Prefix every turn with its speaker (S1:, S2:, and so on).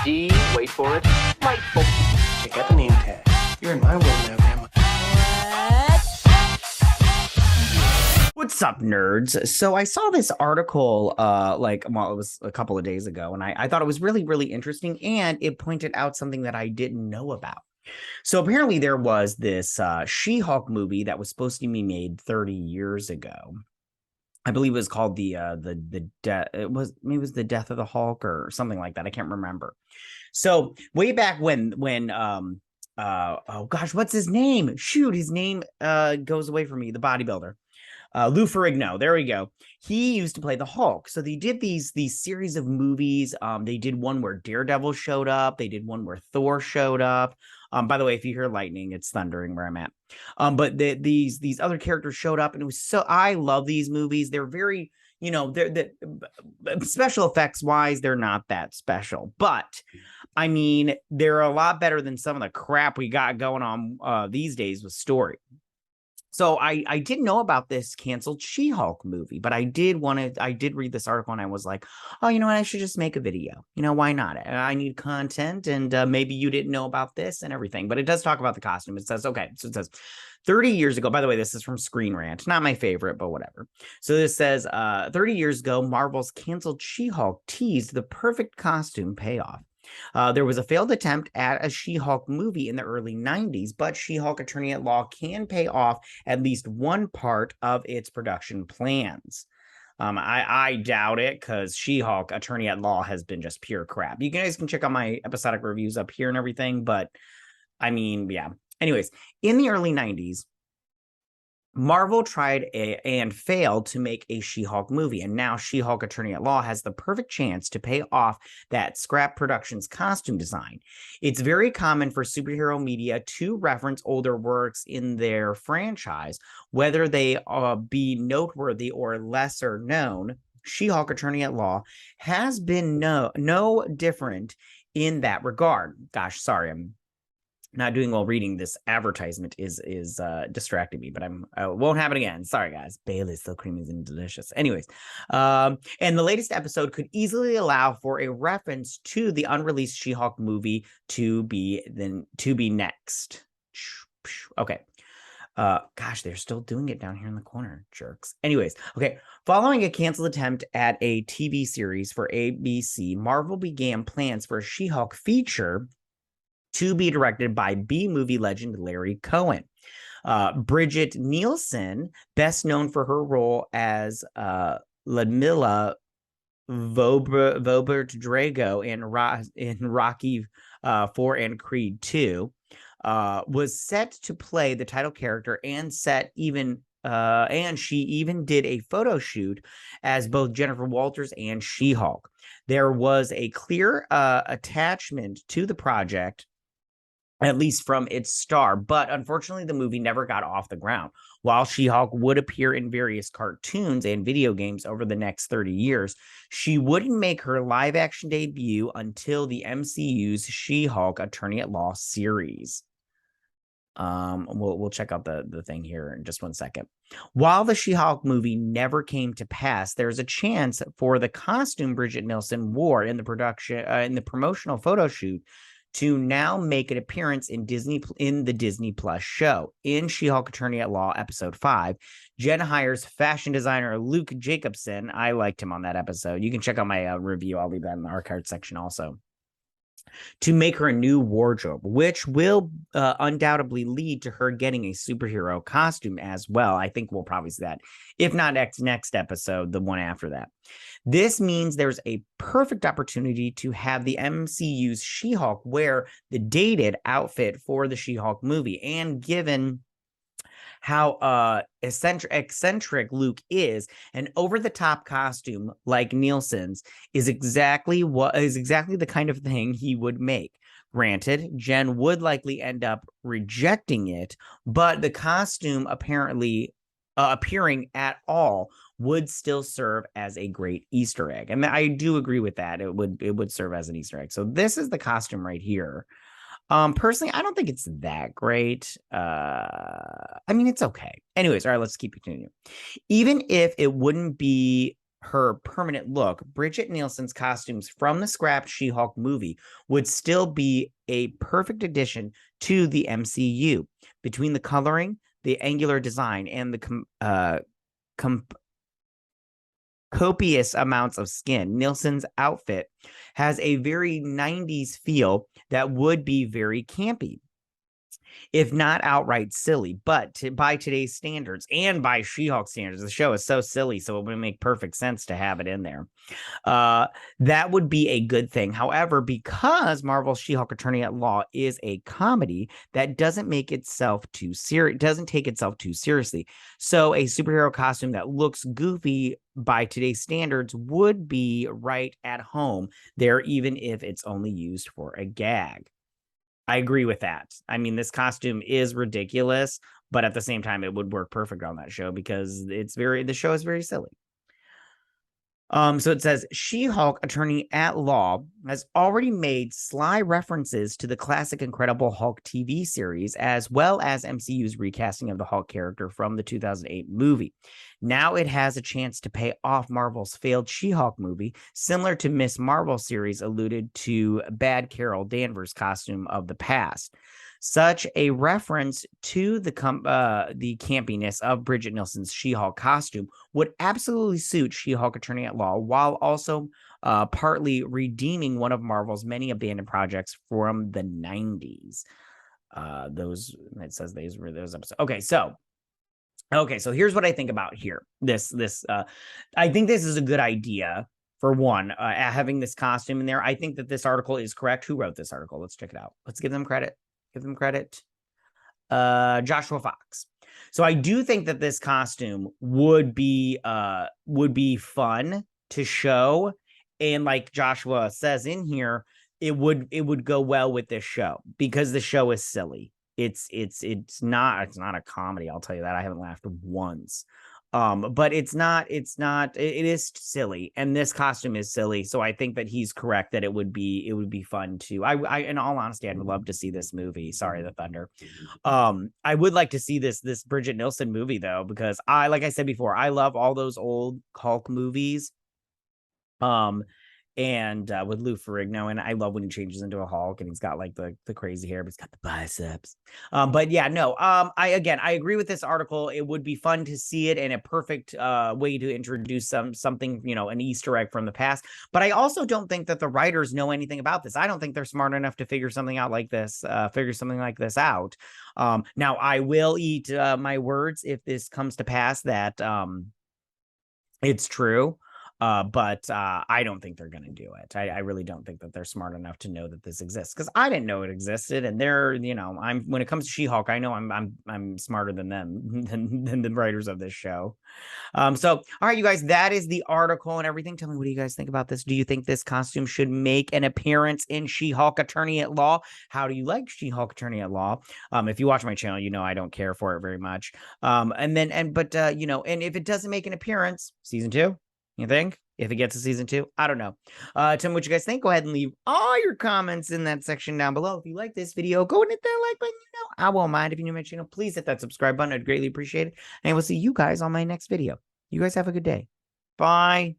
S1: D, wait for it, delightful.
S2: Check out the name tag. You're in my world now, Grandma.
S3: What's up, nerds? So I saw this article, it was a couple of days ago, and I thought it was really, really interesting, and it pointed out something that I didn't know about. So apparently there was this She-Hulk movie that was supposed to be made 30 years ago. I believe it was called the death. It was the Death of the Hulk or something like that. I can't remember. So way back when oh gosh, what's his name? Shoot, his name goes away from me. The bodybuilder. Lou Ferrigno, there we go. He used to play the Hulk. So they did these series of movies. They did one where Daredevil showed up. They did one where Thor showed up. By the way, if you hear lightning, it's thundering where I'm at. But these other characters showed up, and it was so, I love these movies. They're very, they're special effects wise, they're not that special. But I mean, they're a lot better than some of the crap we got going on these days with story. So I didn't know about this canceled She-Hulk movie, but I did read this article and I was like, oh, you know what? I should just make a video. Why not? I need content, and maybe you didn't know about this and everything, but it does talk about the costume. It says, okay, so it says 30 years ago, by the way, this is from Screen Rant, not my favorite, but whatever. So this says 30 years ago, Marvel's canceled She-Hulk teased the perfect costume payoff. There was a failed attempt at a She-Hulk movie in the early 90s, but She-Hulk Attorney at Law can pay off at least one part of its production plans. I doubt it, because She-Hulk Attorney at Law has been just pure crap. You guys can check out my episodic reviews up here and everything, but I mean, yeah. Anyways, in the early 90s, Marvel tried and failed to make a She-Hulk movie, and now She-Hulk Attorney at Law has the perfect chance to pay off that Scrap Productions costume design. It's very common for superhero media to reference older works in their franchise, whether they be noteworthy or lesser known. She-Hulk Attorney at Law has been no different in that regard. Gosh, sorry, I'm not doing well reading. This advertisement is distracting me, but I won't happen again. Sorry, guys. Bailey's so creamy and delicious. Anyways, and the latest episode could easily allow for a reference to the unreleased She-Hulk movie to be next. Okay. Gosh, they're still doing it down here in the corner, jerks. Anyways, okay. Following a canceled attempt at a TV series for ABC, Marvel began plans for a She-Hulk feature to be directed by B-movie legend Larry Cohen. Bridget Nielsen, best known for her role as Ludmilla Vobert Drago in Rocky IV and Creed II, was set to play the title character, and she even did a photo shoot as both Jennifer Walters and She-Hulk. There was a clear attachment to the project, at least from its star, but unfortunately the movie never got off the ground. While She-Hulk would appear in various cartoons and video games over the next 30 years, she wouldn't make her live-action debut until the MCU's She-Hulk Attorney at Law series. We'll check out the thing here in just 1 second. While the She-Hulk movie never came to pass, there's a chance for the costume Bridget Nielsen wore in the promotional photo shoot to now make an appearance in the Disney Plus show. In She-Hulk Attorney at Law episode 5, Jen hires fashion designer Luke Jacobson. I liked him on that episode. You can check out my review. I'll leave that in the archive section also. To make her a new wardrobe, which will undoubtedly lead to her getting a superhero costume as well. I think we'll probably see that. If not next episode, the one after that. This means there's a perfect opportunity to have the MCU's She-Hulk wear the dated outfit for the She-Hulk movie. And given how eccentric Luke is, an over-the-top costume like Nielsen's is exactly the kind of thing he would make. Granted, Jen would likely end up rejecting it, but the costume apparently appearing at all would still serve as a great Easter egg. And I do agree with that. It would serve as an Easter egg. So this is the costume right here. Personally, I don't think it's that great. I mean, it's okay. Anyways, all right, let's keep continuing. Even if it wouldn't be her permanent look, Bridget Nielsen's costumes from the scrapped She-Hulk movie would still be a perfect addition to the MCU. Between the coloring, the angular design, and the copious amounts of skin, Nielsen's outfit has a very 90s feel that would be very campy, if not outright silly. But by today's standards and by She-Hulk standards, the show is so silly, so it would make perfect sense to have it in there. That would be a good thing. However, because Marvel's She-Hulk Attorney at Law is a comedy that doesn't make itself too serious, doesn't take itself too seriously. So a superhero costume that looks goofy by today's standards would be right at home there, even if it's only used for a gag. I agree with that. I mean, this costume is ridiculous, but at the same time, it would work perfect on that show because the show is very silly. So it says She-Hulk Attorney at Law has already made sly references to the classic Incredible Hulk TV series, as well as MCU's recasting of the Hulk character from the 2008 movie. Now it has a chance to pay off Marvel's failed She-Hulk movie, similar to Miss Marvel series alluded to Bad Carol Danvers' costume of the past. Such a reference to the campiness of Bridget Nielsen's She-Hulk costume would absolutely suit She-Hulk Attorney at Law, while also partly redeeming one of Marvel's many abandoned projects from the 90s. It says those were those episodes. Okay, so here's what I think about here. I think this is a good idea. For one, having this costume in there. I think that this article is correct. Who wrote this article? Let's check it out. Let's give them credit. Joshua Fox. So I do think that this costume would be fun to show, and like Joshua says in here, it would go well with this show because the show is silly. It's not a comedy, I'll tell you that. I haven't laughed once. But it is silly, and this costume is silly. So I think that he's correct that it would be fun too. I in all honesty, I'd love to see this movie. Sorry, the thunder. I would like to see this Bridget Nielsen movie though, because like I said before, I love all those old Hulk movies. And with Lou Ferrigno, and I love when he changes into a Hulk and he's got like the crazy hair, but he's got the biceps. But yeah, no, I agree with this article. It would be fun to see it, and a perfect way to introduce something, an Easter egg from the past. But I also don't think that the writers know anything about this. I don't think they're smart enough to figure something like this out. Now I will eat my words if this comes to pass that it's true. But I don't think they're going to do it. I really don't think that they're smart enough to know that this exists, because I didn't know it existed. And when it comes to She-Hulk, I know I'm smarter than them, than the writers of this show. So, all right, you guys, that is the article and everything. Tell me, what do you guys think about this? Do you think this costume should make an appearance in She-Hulk Attorney at Law? How do you like She-Hulk Attorney at Law? If you watch my channel, I don't care for it very much. And if it doesn't make an appearance, season 2. You think? If it gets to season 2? I don't know. Tell me what you guys think. Go ahead and leave all your comments in that section down below. If you like this video, go and hit that like button. I won't mind. If you're new to my channel, please hit that subscribe button. I'd greatly appreciate it. And I will see you guys on my next video. You guys have a good day. Bye.